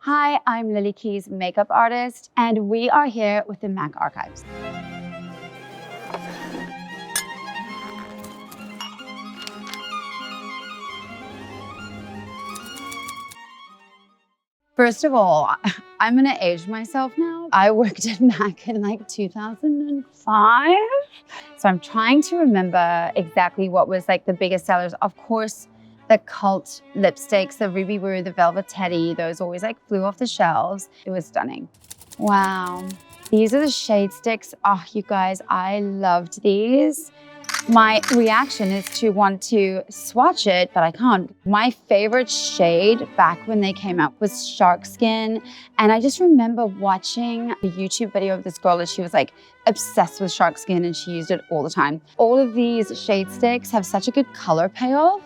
Hi, I'm Lily Key's makeup artist, and we are here with the MAC Archives. First of all, I'm gonna age myself now. I worked at MAC in like 2005. So I'm trying to remember exactly what was like the biggest sellers. Of course, the cult lipsticks, the Ruby Woo, the Velvet Teddy, those always like flew off the shelves. It was stunning. Wow. These are the Shadesticks. Oh, you guys, I loved these. My reaction is to want to swatch it, but I can't. My favorite shade back when they came out was Shark Skin. And I just remember watching a YouTube video of this girl and she was like obsessed with Shark Skin and she used it all the time. All of these shade sticks have such a good color payoff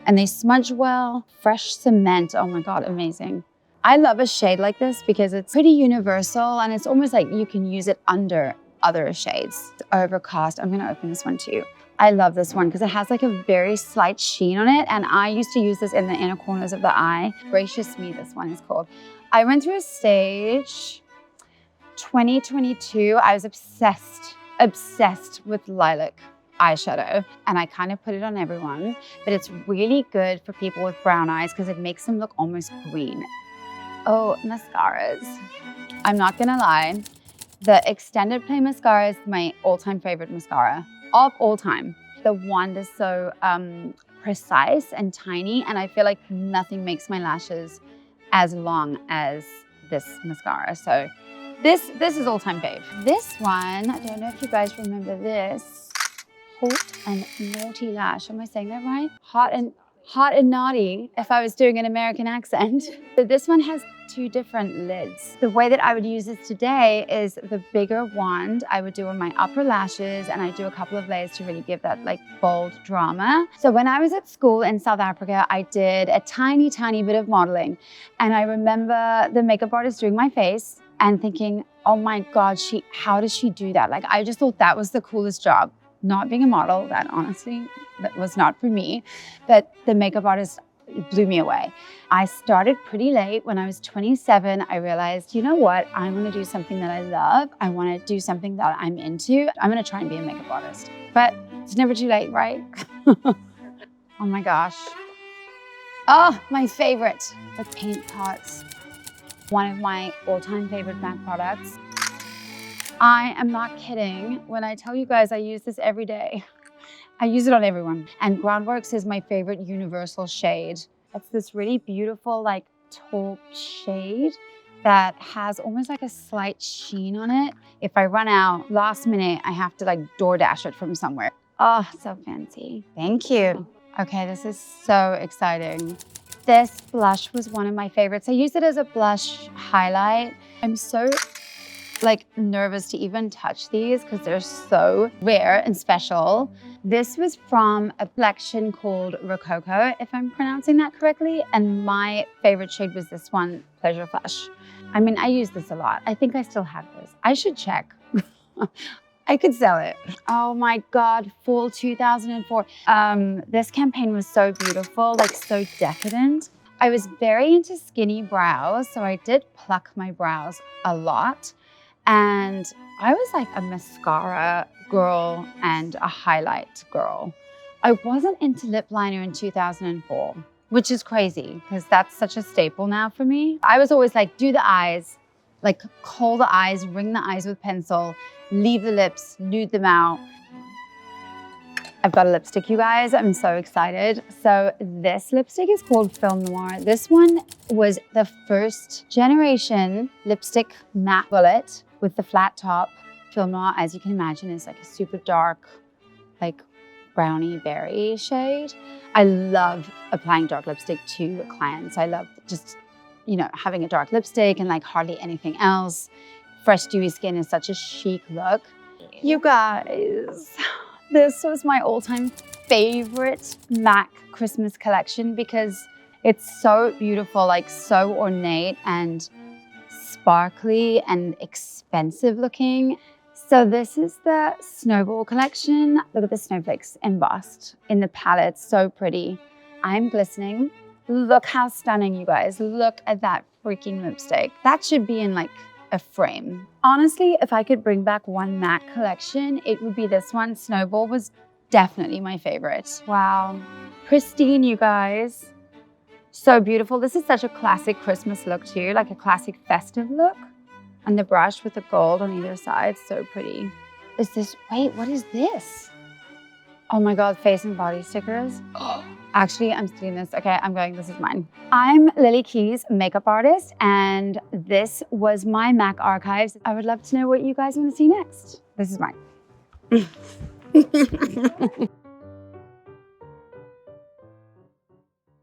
and they smudge well. Fresh cement, oh my God, amazing. I love a shade like this because it's pretty universal and it's almost like you can use it under other shades. Overcast, I'm gonna open this one too. I love this one because it has like a very slight sheen on it and I used to use this in the inner corners of the eye. Gracious Me, this one is called. I went through a stage, 2022, I was obsessed with lilac eyeshadow and I kind of put it on everyone, but it's really good for people with brown eyes because it makes them look almost green. Oh, mascaras. I'm not gonna lie. The Extended Play Mascara is my all-time favorite mascara of all time. The wand is so precise and tiny, and I feel like nothing makes my lashes as long as this mascara. So this is all-time fave. This one, I don't know if you guys remember this, Haute and Naughty Lash. Am I saying that right? Hot and naughty, if I was doing an American accent. So this one has two different lids. The way that I would use this today is the bigger wand I would do on my upper lashes and I do a couple of layers to really give that like bold drama. So when I was at school in South Africa, I did a tiny bit of modeling. And I remember the makeup artist doing my face and thinking, oh my God, how does she do that? Like, I just thought that was the coolest job. Not being a model, that honestly, that was not for me, but the makeup artist blew me away. I started pretty late. When I was 27, I realized, you know what? I want to do something that I love. I want to do something that I'm into. I'm going to try and be a makeup artist, but it's never too late, right? Oh my gosh. Oh, my favorite, the paint pots. One of my all-time favorite MAC products. I am not kidding when I tell you guys I use this every day. I use it on everyone. And Groundworks is my favorite universal shade. It's this really beautiful like taupe shade that has almost like a slight sheen on it. If I run out last minute, I have to like Doordash it from somewhere. Oh, so fancy. Thank you. Okay, this is so exciting. This blush was one of my favorites. I use it as a blush highlight. I'm so like nervous to even touch these because they're so rare and special. This was from a collection called Rococo, if I'm pronouncing that correctly. And my favorite shade was this one, Pleasure Flush. I mean, I use this a lot. I think I still have this. I should check. I could sell it. Oh my God, fall 2004. This campaign was so beautiful, like so decadent. I was very into skinny brows, so I did pluck my brows a lot. And I was like a mascara girl and a highlight girl. I wasn't into lip liner in 2004, which is crazy because that's such a staple now for me. I was always like, do the eyes, like kohl the eyes, ring the eyes with pencil, leave the lips, nude them out. I've got a lipstick, you guys. I'm so excited. So this lipstick is called Film Noir. This one was the first generation lipstick matte bullet with the flat top. Film Noir, as you can imagine, is like a super dark, like brownie berry shade. I love applying dark lipstick to clients. I love just, you know, having a dark lipstick and like hardly anything else. Fresh dewy skin is such a chic look. You guys, this was my all-time favorite MAC Christmas collection because it's so beautiful, like so ornate and sparkly and expensive looking. So this is the Snowball Collection. Look at the snowflakes embossed in the palette, so pretty. I'm glistening. Look how stunning, you guys. Look at that freaking lipstick. That should be in like a frame. Honestly, if I could bring back one MAC collection, it would be this one. Snowball was definitely my favorite. Wow. Pristine, you guys. So beautiful. This is such a classic Christmas look too, like a classic festive look. And the brush with the gold on either side, so pretty. Is this, wait, what is this? Oh my God, face and body stickers. Actually, I'm stealing this. Okay, I'm going, this is mine. I'm Lily Keys, makeup artist, and this was my MAC archives. I would love to know what you guys want to see next. This is mine.